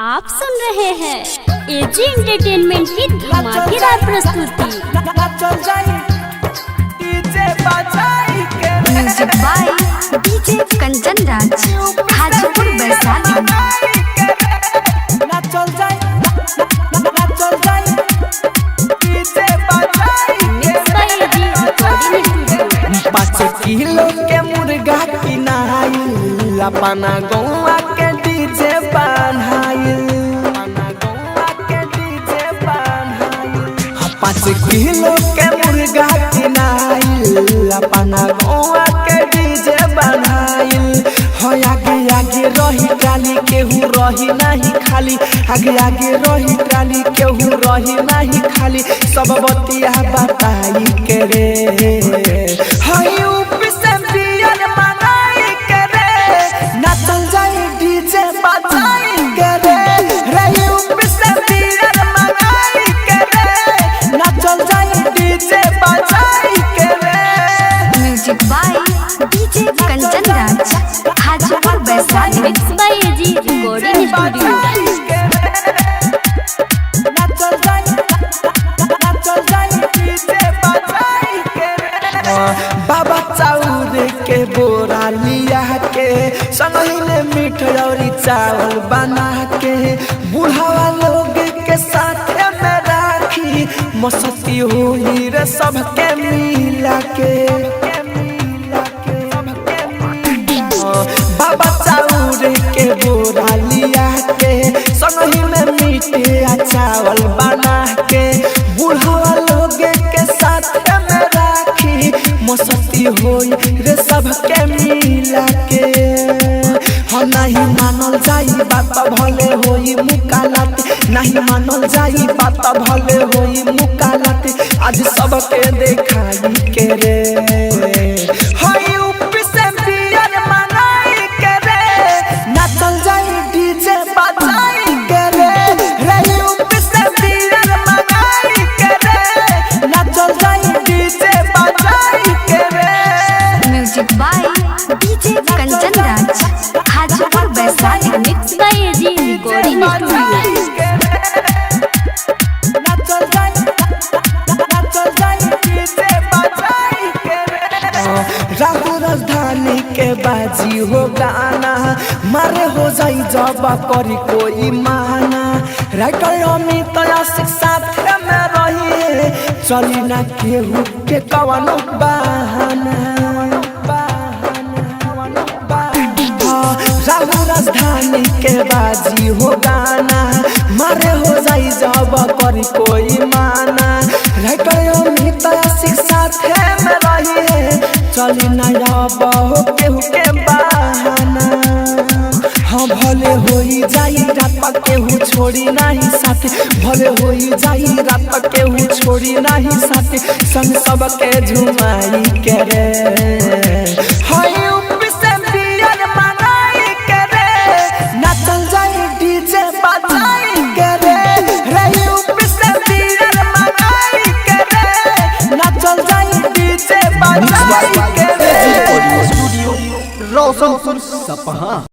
आप सुन रहे हैं एजी एंटरटेनमेंट की धमाकेदार प्रस्तुति। Music by DJ Kanchan Raj, Hajipur Vaishali. पाँच किलो के मुर्गा किनाइल अपना गौआ के डीजे बान्हाइल। 5 किलो के मुर्गा किनाइल अपना गौआ के डीजे बान्हाइल। हो आगे आगे रही ट्राली केहू रही नहीं खाली, आगे आगे रही ट्राली केहू रही नहीं खाली। सब बतिया बताई के रे हई ऊपर से बियर मंगाई के रे, नाचल जाई डीजे बजाई के रे। रे ऊपर से बियर मंगाई के रे, नाचल जाई डीजे बजाई के रे। Music by DJ Kanchan Raj, Hajipur Vaishali. Mix by AG recording studio. बाबा चाउर के बोरा लिया के संगही ने मिठाई चावल बना के बुढ़ावा लोग के साथ में राखी मस्ती हुई रे सबके मिला के। बाबा चाउर के बोरा लिया के संगही में मिठाई चावल बना के बुढ़ावा लोग के साथ में राखी मस्ती होई रे सबके मिला के। हाँ नहीं मानल जाई बात भले होई मुकालत, नहीं मानल जाई बात भले होई मुकालत। आज सबके देखाई के रे हई ऊपर से बियर मंगाई के रे, नाचल जाई डीजे बजाई के रे। रे ऊपर से बियर मंगाई के रे, नाचल जाई डीजे बजाई के रे। Music by DJ Kanchan Raj, Hajipur Vaishali. Mix by AG recording studio. राहु राजधानी के बाजी हो गाना, मारे हो जाई जब करी कोई माना। राइटर अमित आशिक साथ में रही चली ना केहू के कवनो बहाना। राहु राजधानी के बाजी हो गाना, मारे हो जाई जब करी कोई माना। राइटर अमित आशिक साथ में रही है चली ना बहु केहू के बहाना। हाँ भले होई जाई रात केहू छोड़ी नहीं साथ, भले होई जाई रात केहू छोड़ी नहीं साथ। संग सबके झुमाई के रे हई ऊपर से बियर मंगाई के रे, नाचल जाई डीजे बजाई के रे। रे ऊपर से बियर मंगाई के रे, नाचल जाई डीजे बजाई के रे। स्टूडियो रोशनपुर सपहा।